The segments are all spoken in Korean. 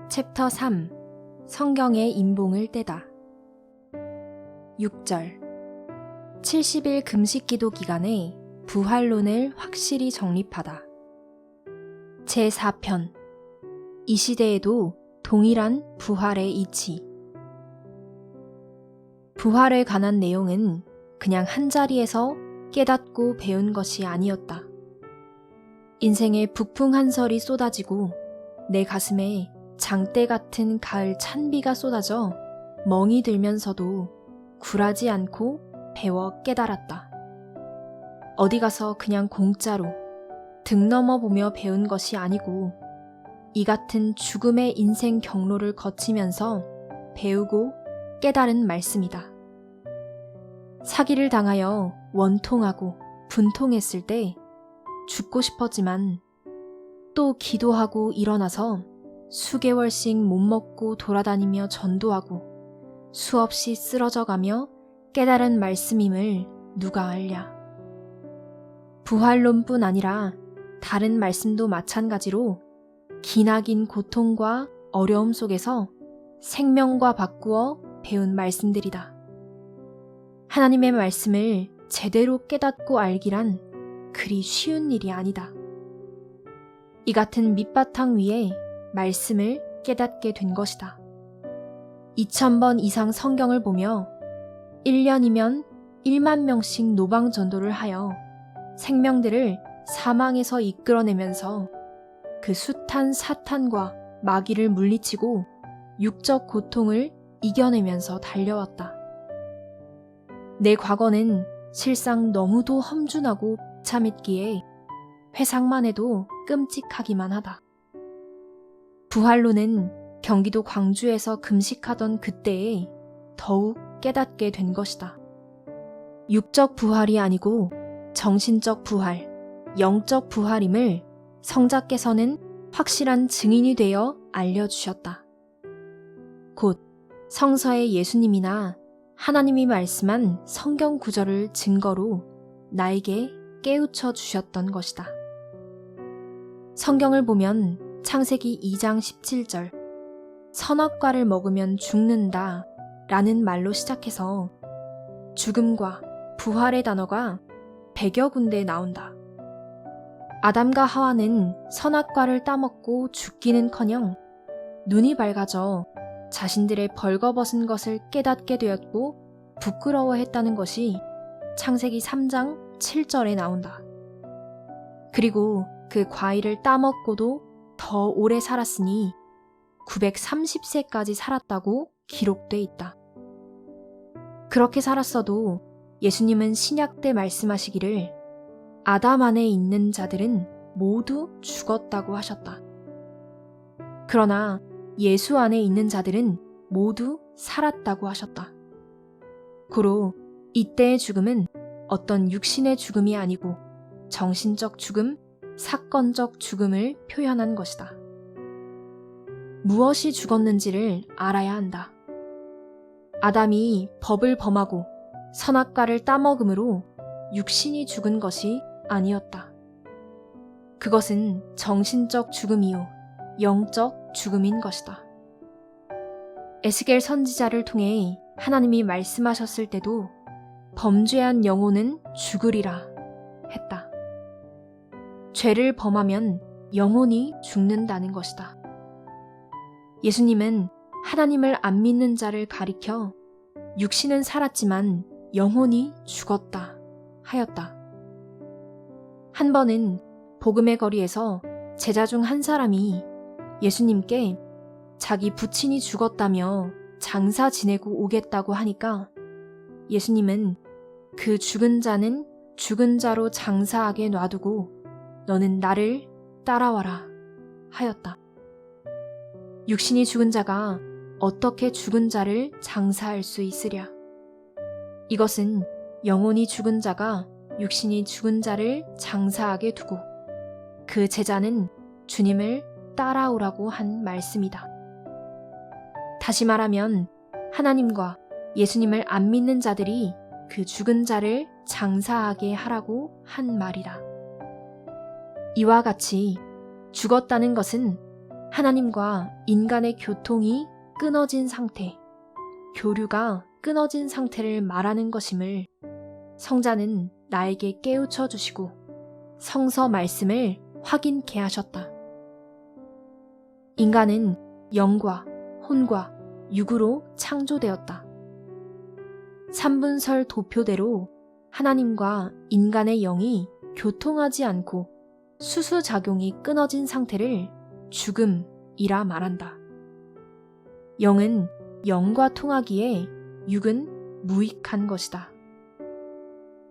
챕터 3. 성경의 인봉을 떼다. 6절. 70일 금식기도 기간에 부활론을 확실히 정립하다. 제4편. 이 시대에도 동일한 부활의 이치. 부활에 관한 내용은 그냥 한자리에서 깨닫고 배운 것이 아니었다. 인생의 북풍 한설이 쏟아지고 내 가슴에 장대 같은 가을 찬비가 쏟아져 멍이 들면서도 굴하지 않고 배워 깨달았다. 어디 가서 그냥 공짜로 등 넘어 보며 배운 것이 아니고 이 같은 죽음의 인생 경로를 거치면서 배우고 깨달은 말씀이다. 사기를 당하여 원통하고 분통했을 때 죽고 싶었지만 또 기도하고 일어나서 수개월씩 못 먹고 돌아다니며 전도하고 수없이 쓰러져가며 깨달은 말씀임을 누가 알랴. 부활론뿐 아니라 다른 말씀도 마찬가지로 기나긴 고통과 어려움 속에서 생명과 바꾸어 배운 말씀들이다. 하나님의 말씀을 제대로 깨닫고 알기란 그리 쉬운 일이 아니다. 이 같은 밑바탕 위에 말씀을 깨닫게 된 것이다. 2000번 이상 성경을 보며 1년이면 1만 명씩 노방전도를 하여 생명들을 사망에서 이끌어내면서 그 숱한 사탄과 마귀를 물리치고 육적 고통을 이겨내면서 달려왔다. 내 과거는 실상 너무도 험준하고 참했기에 회상만 해도 끔찍하기만 하다. 부활론은 경기도 광주에서 금식하던 그때에 더욱 깨닫게 된 것이다. 육적 부활이 아니고 정신적 부활, 영적 부활임을 성자께서는 확실한 증인이 되어 알려주셨다. 곧 성서의 예수님이나 하나님이 말씀한 성경 구절을 증거로 나에게 깨우쳐 주셨던 것이다. 성경을 보면 창세기 2장 17절 선악과를 먹으면 죽는다 라는 말로 시작해서 죽음과 부활의 단어가 100여 군데 나온다. 아담과 하와는 선악과를 따먹고 죽기는커녕 눈이 밝아져 자신들의 벌거벗은 것을 깨닫게 되었고 부끄러워했다는 것이 창세기 3장 7절에 나온다. 그리고 그 과일을 따먹고도 더 오래 살았으니 930세까지 살았다고 기록돼 있다. 그렇게 살았어도 예수님은 신약 때 말씀하시기를 아담 안에 있는 자들은 모두 죽었다고 하셨다. 그러나 예수 안에 있는 자들은 모두 살았다고 하셨다. 고로 이때의 죽음은 어떤 육신의 죽음이 아니고 정신적 죽음, 사건적 죽음을 표현한 것이다. 무엇이 죽었는지를 알아야 한다. 아담이 법을 범하고 선악과를 따먹음으로 육신이 죽은 것이 아니었다. 그것은 정신적 죽음이요 영적 죽음인 것이다. 에스겔 선지자를 통해 하나님이 말씀하셨을 때도 범죄한 영혼은 죽으리라 했다. 죄를 범하면 영혼이 죽는다는 것이다. 예수님은 하나님을 안 믿는 자를 가리켜 육신은 살았지만 영혼이 죽었다 하였다. 한 번은 복음의 거리에서 제자 중 한 사람이 예수님께 자기 부친이 죽었다며 장사 지내고 오겠다고 하니까 예수님은 그 죽은 자는 죽은 자로 장사하게 놔두고 너는 나를 따라와라 하였다. 육신이 죽은 자가 어떻게 죽은 자를 장사할 수 있으랴. 이것은 영혼이 죽은 자가 육신이 죽은 자를 장사하게 두고 그 제자는 주님을 따라오라고 한 말씀이다. 다시 말하면 하나님과 예수님을 안 믿는 자들이 그 죽은 자를 장사하게 하라고 한 말이다. 이와 같이 죽었다는 것은 하나님과 인간의 교통이 끊어진 상태, 교류가 끊어진 상태를 말하는 것임을 성자는 나에게 깨우쳐 주시고 성서 말씀을 확인케 하셨다. 인간은 영과 혼과 육으로 창조되었다. 삼분설 도표대로 하나님과 인간의 영이 교통하지 않고 수수작용이 끊어진 상태를 죽음이라 말한다. 영은 영과 통하기에 육은 무익한 것이다.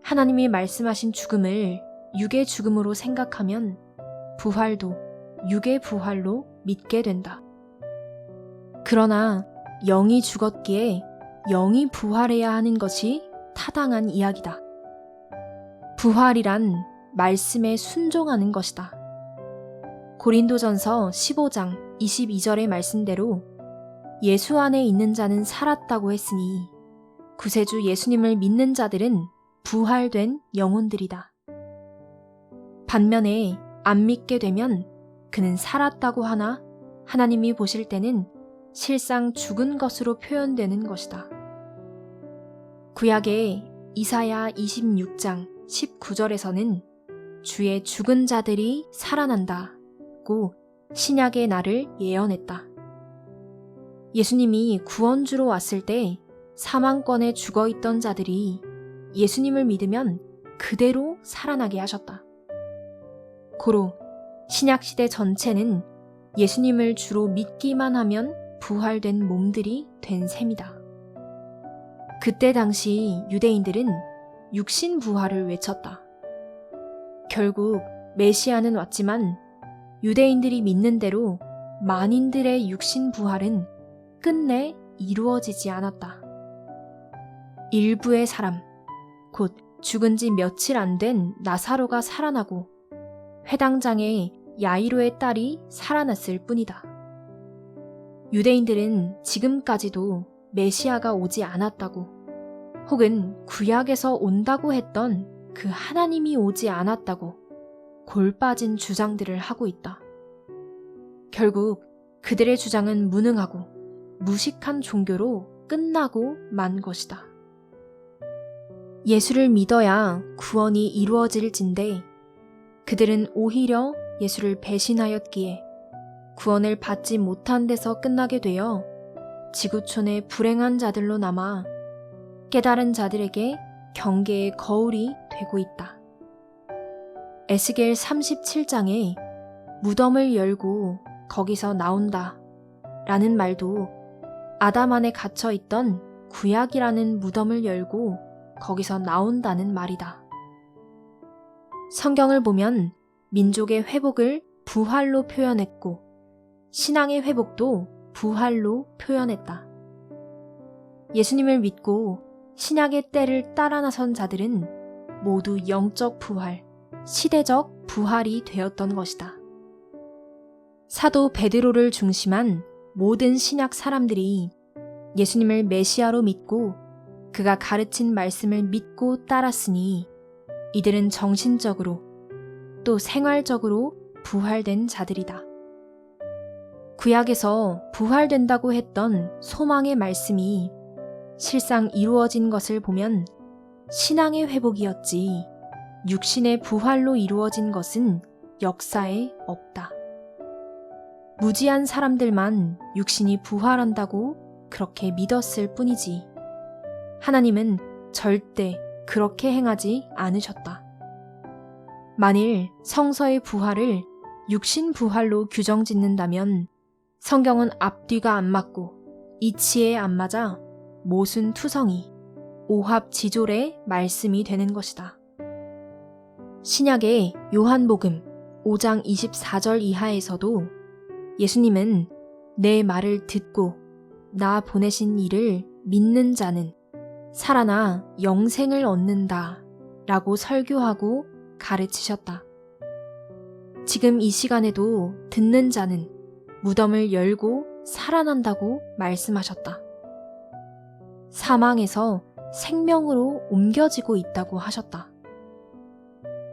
하나님이 말씀하신 죽음을 육의 죽음으로 생각하면 부활도 육의 부활로 믿게 된다. 그러나 영이 죽었기에 영이 부활해야 하는 것이 타당한 이야기다. 부활이란 말씀에 순종하는 것이다. 고린도전서 15장 22절의 말씀대로 예수 안에 있는 자는 살았다고 했으니 구세주 예수님을 믿는 자들은 부활된 영혼들이다. 반면에 안 믿게 되면 그는 살았다고 하나 하나님이 보실 때는 실상 죽은 것으로 표현되는 것이다. 구약의 이사야 26장 19절에서는 주의 죽은 자들이 살아난다고 신약의 날을 예언했다. 예수님이 구원주로 왔을 때 사망권에 죽어있던 자들이 예수님을 믿으면 그대로 살아나게 하셨다. 고로 신약시대 전체는 예수님을 주로 믿기만 하면 부활된 몸들이 된 셈이다. 그때 당시 유대인들은 육신 부활을 외쳤다. 결국 메시아는 왔지만 유대인들이 믿는 대로 만인들의 육신 부활은 끝내 이루어지지 않았다. 일부의 사람, 곧 죽은 지 며칠 안 된 나사로가 살아나고 회당장의 야이로의 딸이 살아났을 뿐이다. 유대인들은 지금까지도 메시아가 오지 않았다고, 혹은 구약에서 온다고 했던 그 하나님이 오지 않았다고 골 빠진 주장들을 하고 있다. 결국 그들의 주장은 무능하고 무식한 종교로 끝나고 만 것이다. 예수를 믿어야 구원이 이루어질진데 그들은 오히려 예수를 배신하였기에 구원을 받지 못한 데서 끝나게 되어 지구촌의 불행한 자들로 남아 깨달은 자들에게 경계의 거울이 되고 있다. 에스겔 37장에 무덤을 열고 거기서 나온다 라는 말도 아담 안에 갇혀 있던 구약이라는 무덤을 열고 거기서 나온다는 말이다. 성경을 보면 민족의 회복을 부활로 표현했고 신앙의 회복도 부활로 표현했다. 예수님을 믿고 신약의 때를 따라 나선 자들은 모두 영적 부활, 시대적 부활이 되었던 것이다. 사도 베드로를 중심한 모든 신약 사람들이 예수님을 메시아로 믿고 그가 가르친 말씀을 믿고 따랐으니 이들은 정신적으로 또 생활적으로 부활된 자들이다. 구약에서 부활된다고 했던 소망의 말씀이 실상 이루어진 것을 보면 신앙의 회복이었지 육신의 부활로 이루어진 것은 역사에 없다. 무지한 사람들만 육신이 부활한다고 그렇게 믿었을 뿐이지 하나님은 절대 그렇게 행하지 않으셨다. 만일 성서의 부활을 육신 부활로 규정 짓는다면 성경은 앞뒤가 안 맞고 이치에 안 맞아 모순투성이, 오합지졸의 말씀이 되는 것이다. 신약의 요한복음 5장 24절 이하에서도 예수님은 내 말을 듣고 나 보내신 이를 믿는 자는 살아나 영생을 얻는다 라고 설교하고 가르치셨다. 지금 이 시간에도 듣는 자는 무덤을 열고 살아난다고 말씀하셨다. 사망에서 생명으로 옮겨지고 있다고 하셨다.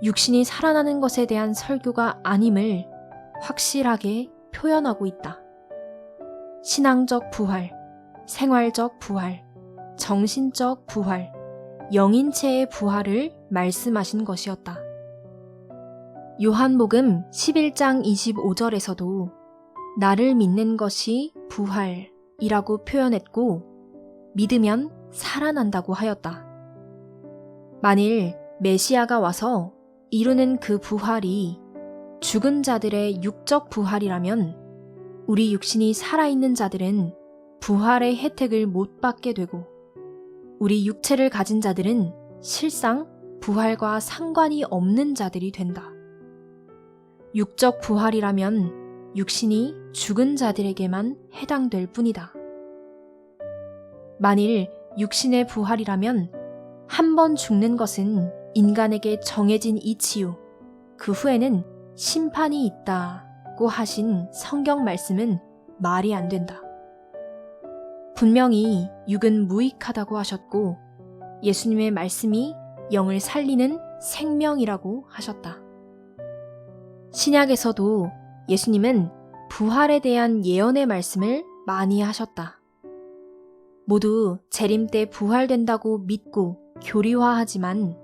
육신이 살아나는 것에 대한 설교가 아님을 확실하게 표현하고 있다. 신앙적 부활, 생활적 부활, 정신적 부활, 영인체의 부활을 말씀하신 것이었다. 요한복음 11장 25절에서도 나를 믿는 것이 부활이라고 표현했고 믿으면 살아난다고 하였다. 만일 메시아가 와서 이루는 그 부활이 죽은 자들의 육적 부활이라면 우리 육신이 살아있는 자들은 부활의 혜택을 못 받게 되고 우리 육체를 가진 자들은 실상 부활과 상관이 없는 자들이 된다. 육적 부활이라면 육신이 죽은 자들에게만 해당될 뿐이다. 만일 육신의 부활이라면 한 번 죽는 것은 인간에게 정해진 이치요. 그 후에는 심판이 있다고 하신 성경 말씀은 말이 안 된다. 분명히 육은 무익하다고 하셨고 예수님의 말씀이 영을 살리는 생명이라고 하셨다. 신약에서도 예수님은 부활에 대한 예언의 말씀을 많이 하셨다. 모두 재림 때 부활된다고 믿고 교리화하지만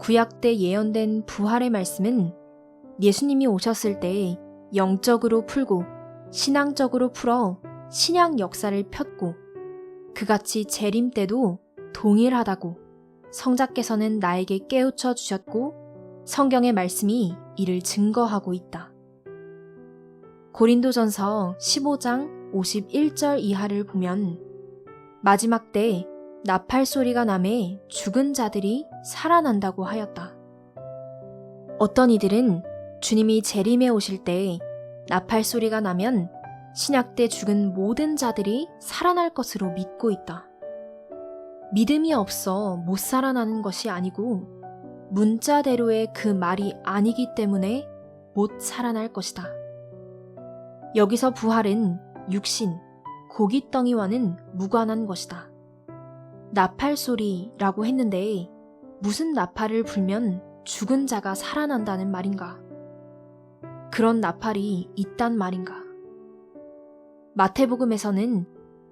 구약 때 예언된 부활의 말씀은 예수님이 오셨을 때 영적으로 풀고 신앙적으로 풀어 신약 역사를 폈고 그같이 재림 때도 동일하다고 성자께서는 나에게 깨우쳐 주셨고 성경의 말씀이 이를 증거하고 있다. 고린도전서 15장 51절 이하를 보면 마지막 때 나팔 소리가 나매 죽은 자들이 살아난다고 하였다. 어떤 이들은 주님이 재림에 오실 때 나팔 소리가 나면 신약 때 죽은 모든 자들이 살아날 것으로 믿고 있다. 믿음이 없어 못 살아나는 것이 아니고 문자대로의 그 말이 아니기 때문에 못 살아날 것이다. 여기서 부활은 육신, 고깃덩이와는 무관한 것이다. 나팔 소리라고 했는데 무슨 나팔을 불면 죽은 자가 살아난다는 말인가? 그런 나팔이 있단 말인가? 마태복음에서는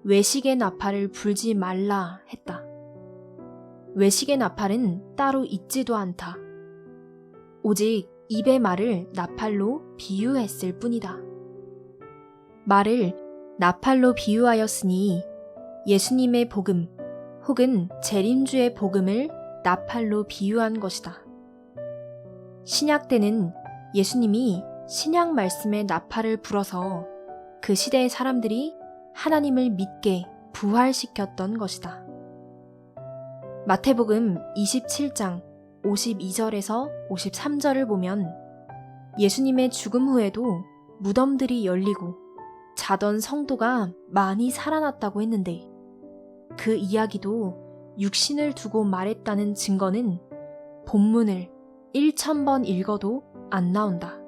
외식의 나팔을 불지 말라 했다. 외식의 나팔은 따로 있지도 않다. 오직 입의 말을 나팔로 비유했을 뿐이다. 말을 나팔로 비유하였으니 예수님의 복음 혹은 재림주의 복음을 나팔로 비유한 것이다. 신약 때는 예수님이 신약 말씀의 나팔을 불어서 그 시대의 사람들이 하나님을 믿게 부활시켰던 것이다. 마태복음 27장 52절에서 53절을 보면 예수님의 죽음 후에도 무덤들이 열리고 자던 성도가 많이 살아났다고 했는데 그 이야기도 육신을 두고 말했다는 증거는 본문을 1000번 읽어도 안 나온다.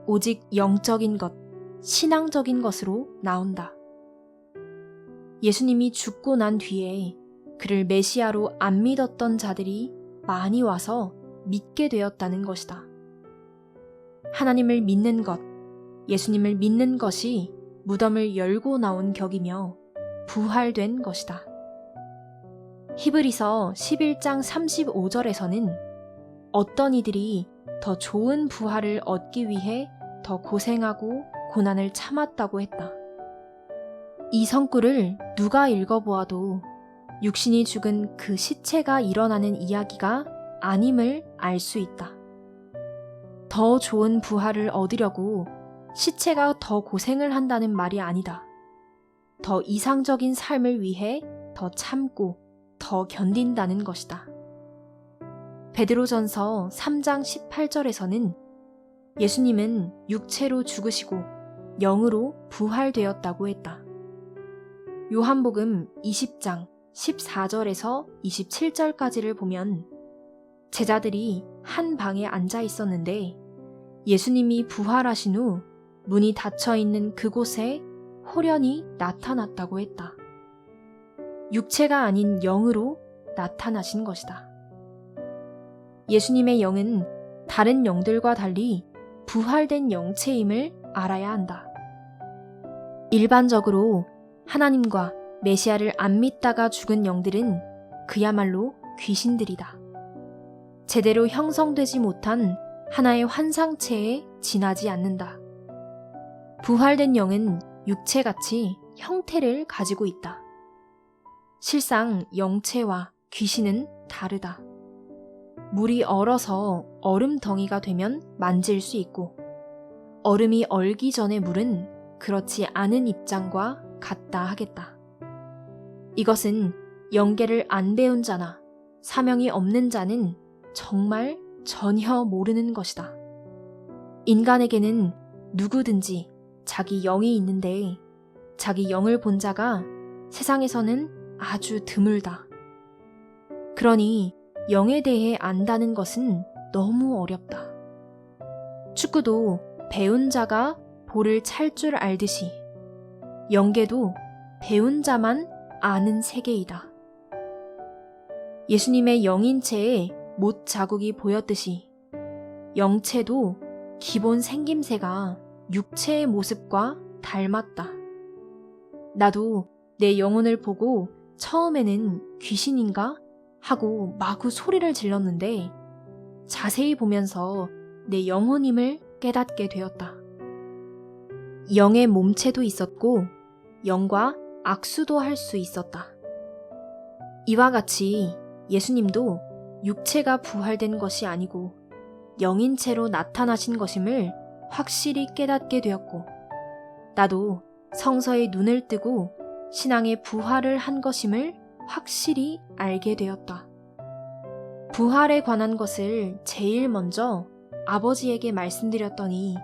오직 영적인 것, 신앙적인 것으로 나온다. 예수님이 죽고 난 뒤에 그를 메시아로 안 믿었던 자들이 많이 와서 믿게 되었다는 것이다. 하나님을 믿는 것, 예수님을 믿는 것이 무덤을 열고 나온 격이며 부활된 것이다. 히브리서 11장 35절에서는 어떤 이들이 더 좋은 부활을 얻기 위해 더 고생하고 고난을 참았다고 했다. 이 성구를 누가 읽어보아도 육신이 죽은 그 시체가 일어나는 이야기가 아님을 알 수 있다. 더 좋은 부활을 얻으려고 시체가 더 고생을 한다는 말이 아니다. 더 이상적인 삶을 위해 더 참고 더 견딘다는 것이다. 베드로전서 3장 18절에서는 예수님은 육체로 죽으시고 영으로 부활되었다고 했다. 요한복음 20장 14절에서 27절까지를 보면 제자들이 한 방에 앉아 있었는데 예수님이 부활하신 후 문이 닫혀 있는 그곳에 호련히 나타났다고 했다. 육체가 아닌 영으로 나타나신 것이다. 예수님의 영은 다른 영들과 달리 부활된 영체임을 알아야 한다. 일반적으로 하나님과 메시아를 안 믿다가 죽은 영들은 그야말로 귀신들이다. 제대로 형성되지 못한 하나의 환상체에 지나지 않는다. 부활된 영은 육체같이 형태를 가지고 있다. 실상 영체와 귀신은 다르다. 물이 얼어서 얼음덩이가 되면 만질 수 있고, 얼음이 얼기 전의 물은 그렇지 않은 입장과 같다 하겠다. 이것은 영계를 안 배운 자나 사명이 없는 자는 정말 전혀 모르는 것이다. 인간에게는 누구든지 자기 영이 있는데 자기 영을 본 자가 세상에서는 아주 드물다. 그러니 영에 대해 안다는 것은 너무 어렵다. 축구도 배운 자가 볼을 찰 줄 알듯이 영계도 배운 자만 아는 세계이다. 예수님의 영인체에 못 자국이 보였듯이 영체도 기본 생김새가 육체의 모습과 닮았다. 나도 내 영혼을 보고 처음에는 귀신인가 하고 마구 소리를 질렀는데 자세히 보면서 내 영혼임을 깨닫게 되었다. 영의 몸체도 있었고 영과 악수도 할 수 있었다. 이와 같이 예수님도 육체가 부활된 것이 아니고 영인체로 나타나신 것임을 확실히 깨닫게 되었고, 나도 성서의 눈을 뜨고 신앙의 부활을 한 것임을 확실히 알게 되었다. 부활에 관한 것을 제일 먼저 아버지에게 말씀드렸더니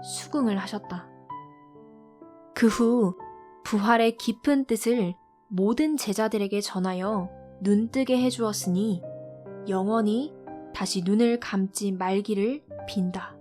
수긍을 하셨다. 그 후 부활의 깊은 뜻을 모든 제자들에게 전하여 눈뜨게 해주었으니 영원히 다시 눈을 감지 말기를 빈다.